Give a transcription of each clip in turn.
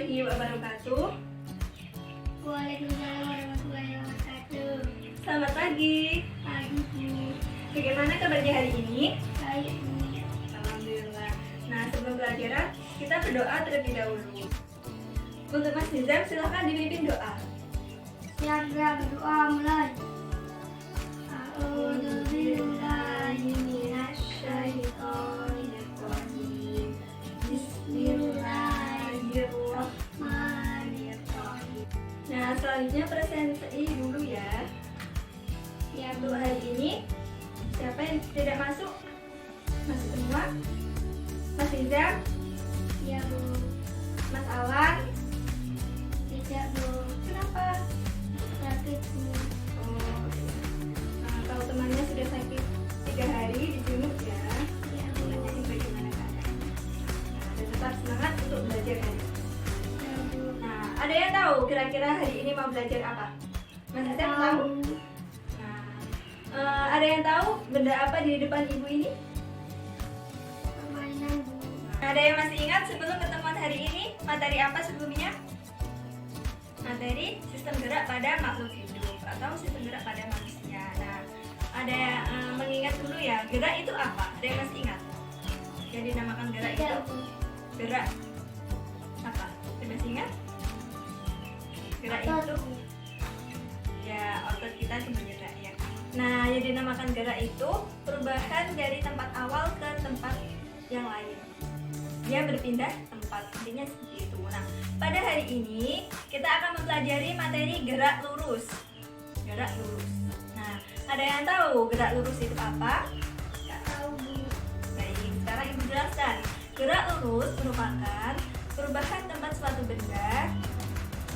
warahmatullahi wabarakatuh. Waalaikumsalam warahmatullahi wabarakatuh. Selamat pagi. Pagi Bu. Bagaimana kabarnya hari ini? Baik Bu. Alhamdulillah. Nah, sebelum pelajaran kita berdoa terlebih dahulu. Untuk Mas Nizam silahkan dipimpin doa. Siap berdoa mulai. A'udzubillahi minasyaitonir rajim. Bismillahirrahmanirrahim. Nah, selanjutnya presentasi dulu ya. Ya Untuk hari ini siapa yang tidak masuk? Masuk semua? Mas Nizam, Ya Bu. Mas Awan. Tidak Bu. Kenapa? Sakit Bu. Oh, nah, kalau temannya sudah sakit 3 hari dijenguk ya. Ya Bu. Nanyain bagaimana keadaan. Nah, dan tetap semangat untuk belajar hari ini. Ya Bu. Nah, ada yang tahu kira-kira hari ini mau belajar apa? Mas Nizam tahu? Nah, ada yang tahu benda apa di depan ibu ini? Permainan Bu. Ada yang masih ingat sebelum ketemuan hari ini materi apa sebelumnya? Materi sistem gerak pada makhluk hidup atau sistem gerak pada manusia. Nah, ada yang mengingat dulu ya, gerak itu apa? Ada yang masih ingat? Jadi dinamakan gerak itu Tidak Bu. gerak apa? Ada masih ingat? Gerak Otot, itu Bu. ya otot kita itu bergerak ya. Nah, yang dinamakan gerak itu perubahan dari tempat awal ke tempat yang lain. Dia berpindah tempat, intinya seperti itu. Nah, pada hari ini kita akan mempelajari materi gerak lurus. Gerak lurus. Nah, ada yang tahu gerak lurus itu apa? Tak tahu Bu. Baik, sekarang Ibu jelaskan. Gerak lurus merupakan perubahan tempat suatu benda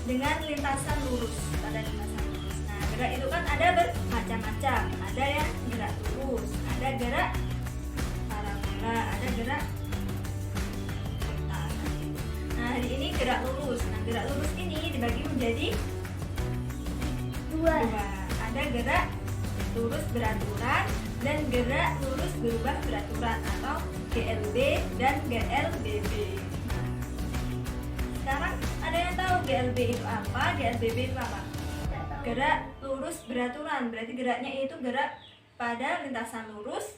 dengan lintasan lurus, pada lintasan lurus. Nah, gerak itu kan ada bermacam-macam. Ada yang gerak lurus, ada gerak parabola, ada gerak kotak. Nah, hari ini gerak lurus. Nah, gerak lurus ini dibagi menjadi Dua. dua. Ada gerak lurus beraturan dan gerak lurus berubah beraturan atau GLB dan GLBB. Nah, sekarang ada yang tahu GLB itu apa? GLBB itu apa? Tak tahu. Gerak lurus beraturan, berarti geraknya itu gerak pada lintasan lurus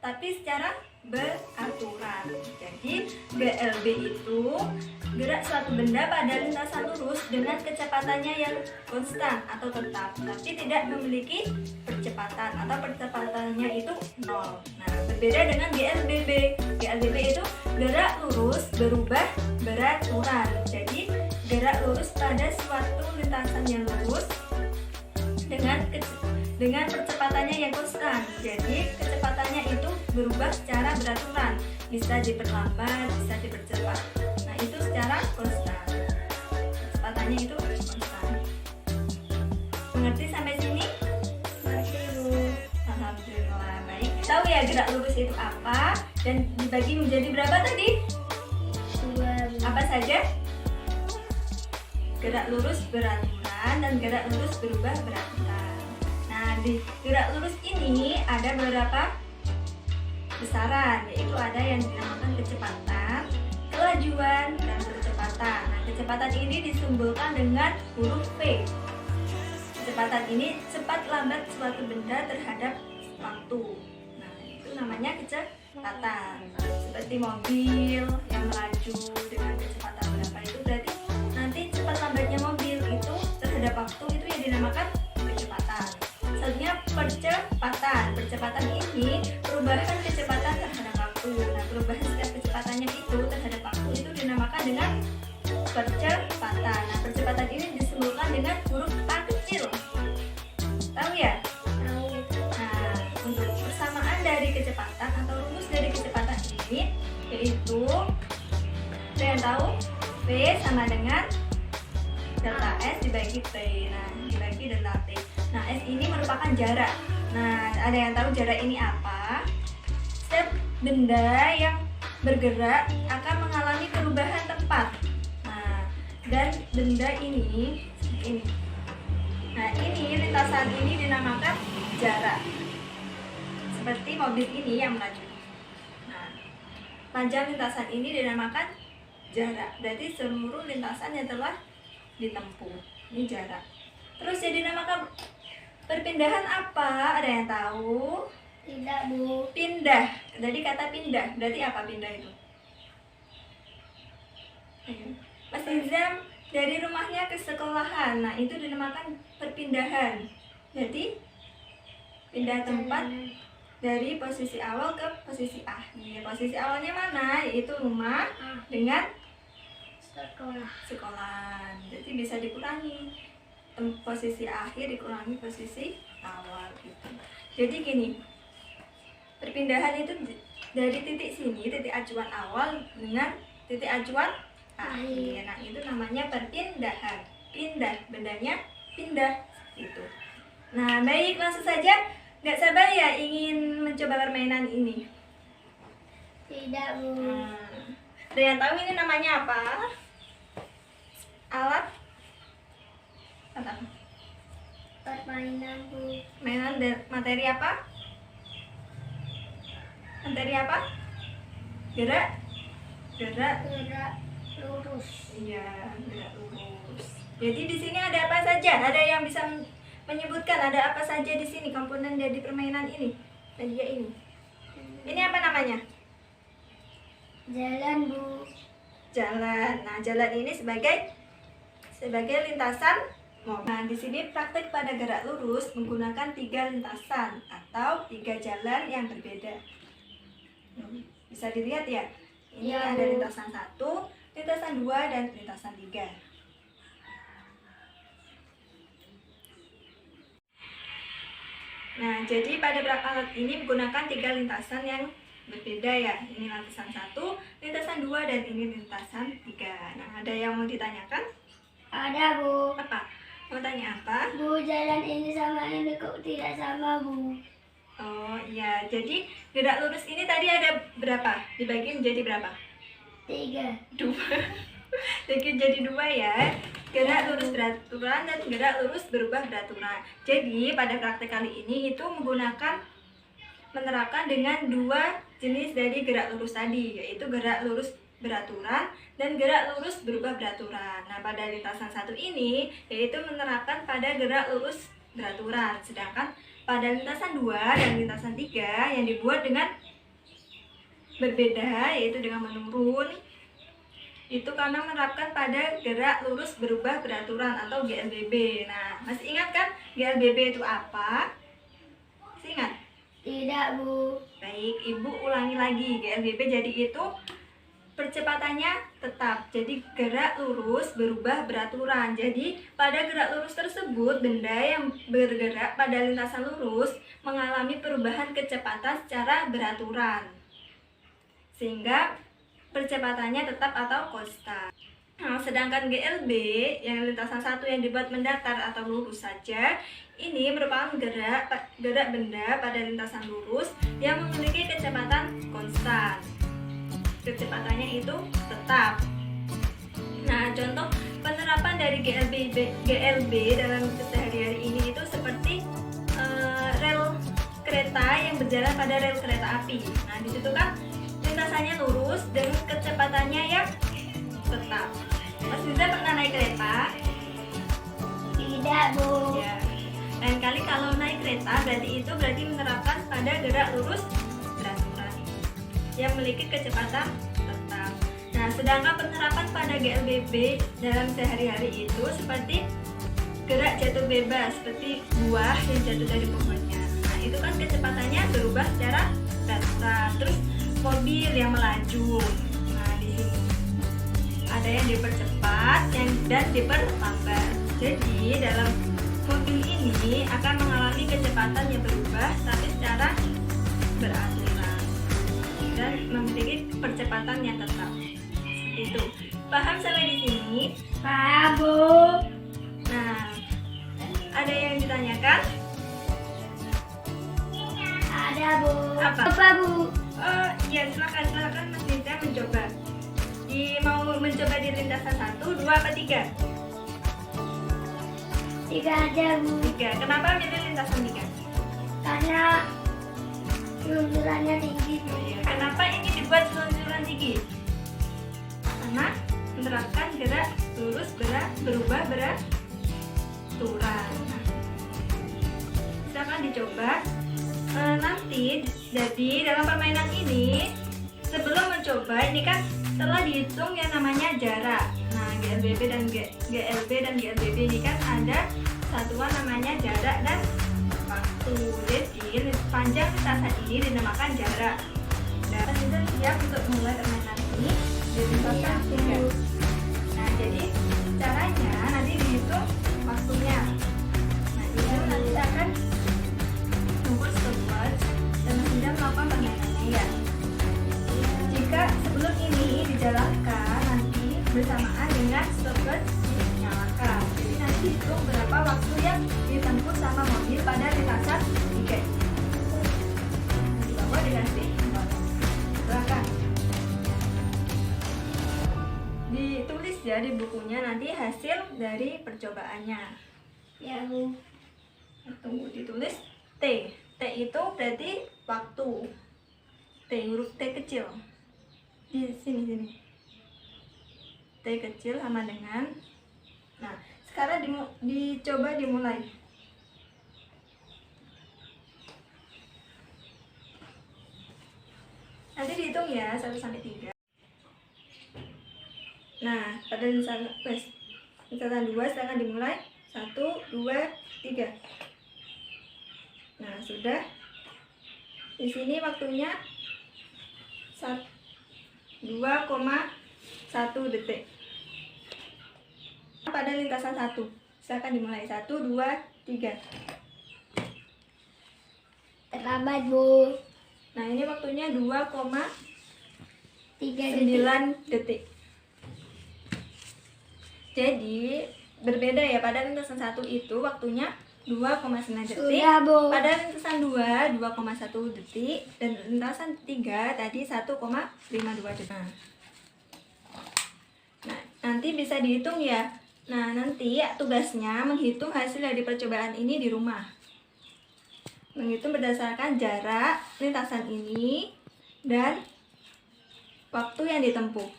tapi secara beraturan. Jadi GLB itu gerak suatu benda pada lintasan lurus dengan kecepatannya yang konstan atau tetap, tapi tidak memiliki percepatan atau percepatannya itu 0. Nah, berbeda dengan GLBB. GLBB itu gerak lurus berubah beraturan. Jadi gerak lurus pada suatu lintasan yang lurus dengan percepatannya yang konstan. Jadi kecepatannya itu berubah secara beraturan, bisa diperlambat, bisa dipercepat. Nah, itu secara konstan. Kecepatannya itu konstan. Mengerti sampai sini? Masih Bu. Alhamdulillah, baik. Tahu ya gerak lurus itu apa dan dibagi menjadi berapa tadi? Dua Bu. Apa saja? Gerak lurus beraturan dan gerak lurus berubah beraturan. Nah, di gerak lurus ini ada beberapa besaran, yaitu ada yang dinamakan kecepatan, kelajuan, dan kecepatan. Nah, kecepatan ini disimbolkan dengan huruf V. Kecepatan ini cepat lambat suatu benda terhadap waktu. Nah, itu namanya kecepatan. Seperti mobil yang melaju dengan kecepatan berapa itu berarti nanti cepat lambatnya mobil itu terhadap waktu itu yang dinamakan kecepatan. Selanjutnya percepatan. Percepatan ini perubahan kecepatan terhadap waktu. Nah, perubahan setiap kecepatannya itu terhadap waktu itu dinamakan dengan percepatan. Nah, percepatan ini disimbolkan dengan huruf A kecil. Tahu ya? Tahu. Nah, untuk persamaan dari kecepatan atau rumus dari kecepatan ini yaitu, ada yang tahu? V sama dengan delta S dibagi T. Nah, dibagi delta T. Nah, S ini merupakan jarak. Nah, ada yang tahu jarak ini apa? Setiap benda yang bergerak akan mengalami perubahan tempat. Nah, dan benda ini seperti ini. Nah, ini lintasan ini dinamakan jarak. Seperti mobil ini yang melaju. Nah, panjang lintasan ini dinamakan jarak. Berarti seluruh lintasan yang telah ditempuh. Ini jarak. Terus yang dinamakan perpindahan apa? Ada yang tahu? Tidak, Bu. Pindah. Jadi kata pindah. Berarti apa pindah itu? Ayo. Mas Izam dari rumahnya ke sekolahan. Nah, itu dinamakan perpindahan. Jadi pindah tempat dari posisi awal ke posisi akhir. Posisi awalnya mana? Yaitu rumah dengan sekolah. Jadi bisa dikurangi posisi akhir dikurangi posisi awal gitu. Jadi gini, perpindahan itu dari titik sini, titik acuan awal dengan titik acuan akhir. Nah, itu namanya perpindahan. Pindah, bendanya pindah itu. Nah, baik, langsung saja. Nggak sabar ya ingin mencoba permainan ini. Tidak, Bu. Ada yang tahu ini namanya apa? Alat apa? Permainan, Bu. Mainan materi apa? Materi apa? Gerak Lurus. iya, gerak lurus. Jadi di sini ada apa saja? Ada yang bisa menyebutkan ada apa saja di sini komponen dari permainan ini? Media ini. Ini apa namanya? Jalan, Bu. Jalan. Nah, jalan ini sebagai lintasan. Nah, di sini praktek pada gerak lurus menggunakan 3 lintasan atau 3 jalan yang berbeda. Bisa dilihat ya. Ini Ya, ada Bu. lintasan 1, lintasan 2, dan lintasan 3. Nah, jadi pada alat ini menggunakan 3 lintasan yang berbeda ya. Ini lintasan 1, lintasan 2, dan ini lintasan 3. Nah, ada yang mau ditanyakan? Ada, Bu. Apa? Mau tanya apa? Bu, jalan ini sama ini kok tidak sama, Bu? Oh iya, jadi gerak lurus ini tadi ada berapa? Dibagi menjadi berapa? 3. 2. Dibagi jadi 2 ya. Gerak lurus beraturan dan gerak lurus berubah beraturan. Jadi pada praktek kali ini itu menerapkan dengan 2 jenis dari gerak lurus tadi, yaitu gerak lurus beraturan dan gerak lurus berubah beraturan. Nah, pada lintasan 1 ini yaitu menerapkan pada gerak lurus beraturan, sedangkan pada lintasan 2 dan lintasan 3 yang dibuat dengan berbeda, yaitu dengan menurun, itu karena menerapkan pada gerak lurus berubah beraturan atau GLBB. Nah, masih ingat kan GLBB itu apa? Masih ingat? Tidak, Bu. Baik, Ibu ulangi lagi. GLBB jadi itu percepatannya tetap. Jadi gerak lurus berubah beraturan. Jadi pada gerak lurus tersebut benda yang bergerak pada lintasan lurus mengalami perubahan kecepatan secara beraturan. Sehingga percepatannya tetap atau konstan. Nah, sedangkan GLB yang lintasan 1 yang dibuat mendatar atau lurus saja, ini merupakan gerak benda pada lintasan lurus yang memiliki kecepatan konstan. Kecepatannya itu tetap. Nah, contoh penerapan dari GLB dalam kesehari-hari ini itu seperti rel kereta yang berjalan pada rel kereta api. Nah, di situ kan lintasannya lurus dan kecepatannya yang tetap. Mas Riza pernah naik kereta? Tidak, Bu. Ya. Lain kali kalau naik kereta berarti menerapkan pada gerak lurus beraturan yang memiliki kecepatan tetap. Nah, sedangkan penerapan pada GLBB dalam sehari-hari itu seperti gerak jatuh bebas, seperti buah yang jatuh dari pohonnya. Nah, itu kan kecepatannya berubah secara beraturan. Terus mobil yang melaju. Nah, di sini ada yang dipercepat dan diperlambat. Jadi dalam mobil ini akan mengalami kecepatan yang berubah tapi secara beraturan dan memiliki percepatan yang tetap. Seperti itu. Paham sampai di sini? Paham, Bu. Nah, ada yang ditanyakan? Ada, Bu. Apa? Apa, Bu? Oh, ya silakan Mas Nita mencoba. Mau mencoba di lintasan 1, 2, apa 3? 3 aja, Bu. 3. Kenapa milih lintasan 3? Karena seluncurannya tinggi, Bu. Kenapa ini dibuat seluncuran tinggi? Karena lurus berubah beraturan. Nah, silakan dicoba. Nanti jadi dalam permainan ini sebelum mencoba ini kan telah dihitung yang namanya jarak. Nah, GLBB dan GLBB ini kan ada satuan namanya jarak dan waktu. Jadi panjang lintasan ini dinamakan jarak. Dan sudah siap untuk mulai permainan ini. Jadi nah, jadi caranya nanti dihitung waktunya. Nah, ini nanti akan tunggu stopwatch dan sudah melakukan permainannya ya. Jika sebelum ini dijalankan nanti bersamaan dengan stopwatch dinyalakan. Jadi nanti dihitung berapa waktu yang ditempuh sama mobil pada lintasan tiket. Di bawah dikasih belakang. Ditulis ya di bukunya nanti hasil dari percobaannya. Ya, Bu. Tunggu, ditulis T. T itu berarti waktu. T, huruf T kecil. Di sini. T kecil sama dengan. Nah, sekarang dicoba dimulai. Nanti dihitung ya 1 sampai 3. Nah, pada lintasan 2 silakan dimulai. 1, 2, 3. Nah, sudah. Di sini waktunya 2,1 detik. Pada lintasan 1, silakan dimulai. 1, 2, 3. Terlambat, Bu. Nah, ini waktunya 3 2,9 detik. Jadi berbeda ya, pada lintasan 1 itu waktunya 2,9 detik. Sudah, Bu. Pada lintasan 2 2,1 detik dan lintasan 3 tadi 1,52 detik. Nah, nanti bisa dihitung ya. Nah, nanti tugasnya menghitung hasil dari percobaan ini di rumah. Menghitung berdasarkan jarak lintasan ini dan waktu yang ditempuh.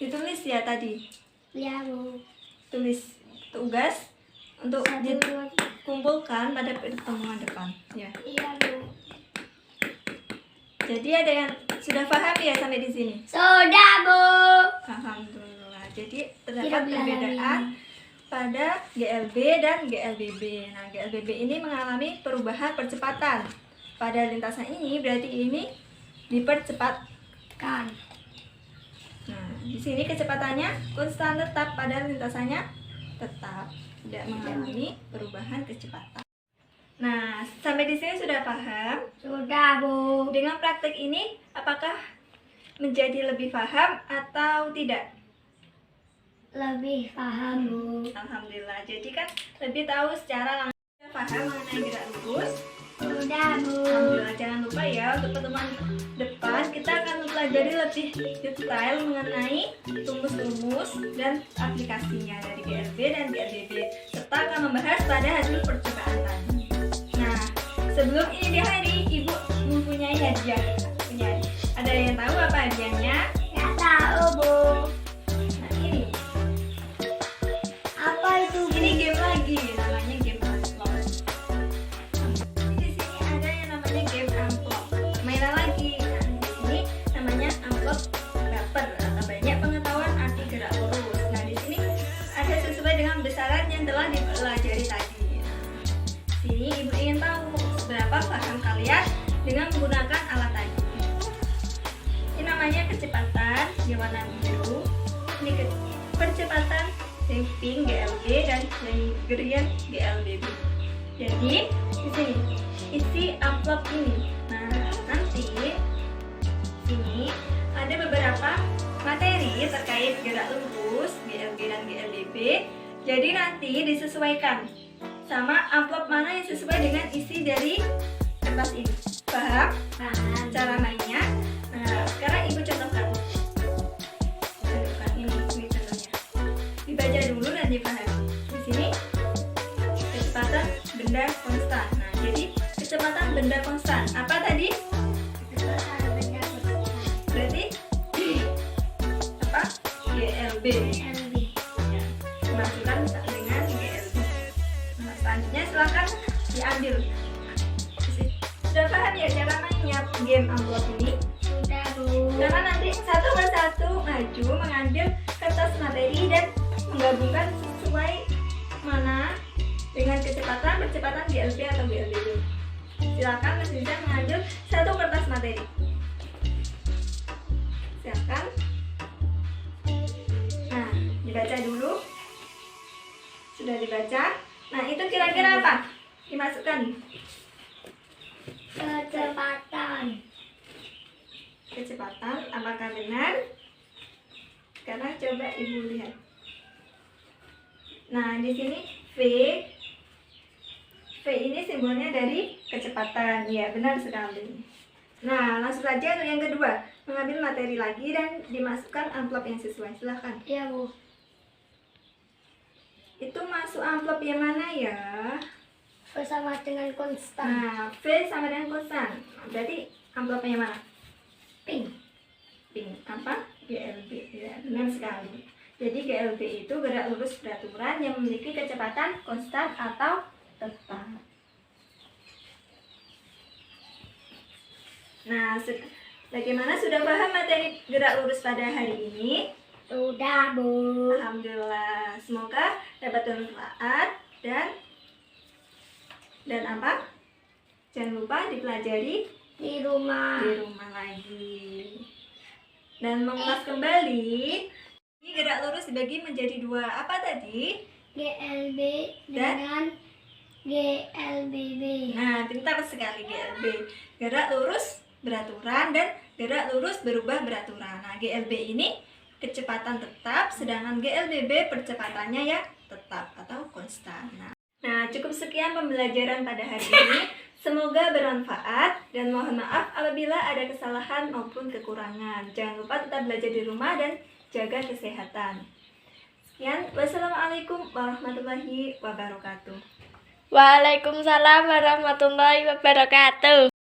Ditulis ya tadi. Ya, Bu. Tulis tugas untuk 1, 2, 3. dikumpulkan pada pertemuan depan ya. Iya, Bu. Jadi ada yang sudah paham ya sampai di sini? Sudah, Bu. Alhamdulillah. Jadi Tidak terdapat bilang perbedaan lagi. pada GLB dan GLBB. Nah, GLBB ini mengalami perubahan percepatan. Pada lintasan ini berarti ini dipercepatkan. Nah, di sini kecepatannya konstan tetap, pada lintasannya tetap, tidak mengalami perubahan kecepatan. Nah, sampai di sini sudah paham? Sudah, Bu. Dengan praktek ini, apakah menjadi lebih paham atau tidak? Lebih paham, Bu. Alhamdulillah. Jadi kan lebih tahu secara langsung, paham mengenai gerak lurus. Sudah, Bu. Alhamdulillah. Jangan lupa ya, untuk pertemuan depan kita akan mempelajari lebih detail mengenai rumus-rumus dan aplikasinya dari GLB dan GLBB, serta akan membahas pada hasil percobaan tadi. Nah, sebelum ini di hari, Ibu mempunyai hadiah. Ada yang tahu apa hadiahnya? Nggak tahu, Bu. Nah, ini. Apa itu, Bu? Ini game lagi, namanya game amplop. Di sini ada yang namanya game amplop. Mainan lagi. Nah, di sini namanya amplop baper atau banyak pengetahuan arti gerak lurus. Nah, di sini ada sesuai dengan besaran yang telah dipelajari tadi. Sini Ibu ingin tahu seberapa paham kalian dengan menggunakan alat tadi. Ini namanya kecepatan di warna biru. Ini percepatan pink GLB dan green GLBB. Jadi di sini isi amplop ini. Nah, nanti sini ada beberapa materi terkait gerak lurus GLB dan GLBB. Jadi nanti disesuaikan sama amplop mana yang sesuai dengan isi dari kertas ini. Paham? Paham. Cara mainnya. Nah, sekarang Ibu contohkan. Contohkan ini contohnya. Dibaca dulu dan dipahami. Di sini kecepatan benda konstan. Nah, jadi kecepatan benda konstan. Apa tadi? Kecepatan benda konstan. Berarti apa? GLB. GLB. Ya. silakan diambil. Sudah paham ya cara mainnya game amplop ini? Sudah, Bu. Karena nanti satu persatu maju mengambil kertas materi dan menggabungkan sesuai mana dengan percepatan GLB atau GLBB. Silakan Mas Rizal mengambil satu kertas materi. Silakan. Nah, dibaca dulu. Sudah dibaca. Nah, itu kira-kira apa? Dimasukkan. Kecepatan, apakah benar? Sekarang coba Ibu lihat. Nah, di sini V ini simbolnya dari kecepatan. Ya, benar sekali. Nah, langsung saja untuk yang kedua, mengambil materi lagi dan dimasukkan amplop yang sesuai. Silahkan. Iya, Bu. Itu masuk amplop yang mana ya? Bersama dengan konstan. Nah, V sama dengan konstan. Berarti amplopnya yang mana? Pink. Pink. Apa? GLB. Ya, benar sekali. Jadi GLB itu gerak lurus beraturan yang memiliki kecepatan konstan atau tetap. Nah, bagaimana, sudah paham materi gerak lurus pada hari ini? Sudah, Bu. Alhamdulillah. Semoga dapat bermanfaat dan apa? Jangan lupa dipelajari Di rumah. lagi. Dan mengulas kembali, ini gerak lurus dibagi menjadi dua. Apa tadi? GLB dengan GLBB. Nah, pintar sekali GLB. Gerak lurus beraturan dan gerak lurus berubah beraturan. Nah, GLB ini kecepatan tetap, sedangkan GLBB percepatannya ya tetap atau konstan. Nah, cukup sekian pembelajaran pada hari ini. Semoga bermanfaat dan mohon maaf apabila ada kesalahan maupun kekurangan. Jangan lupa tetap belajar di rumah dan jaga kesehatan. Sekian, wassalamualaikum warahmatullahi wabarakatuh. Waalaikumsalam warahmatullahi wabarakatuh.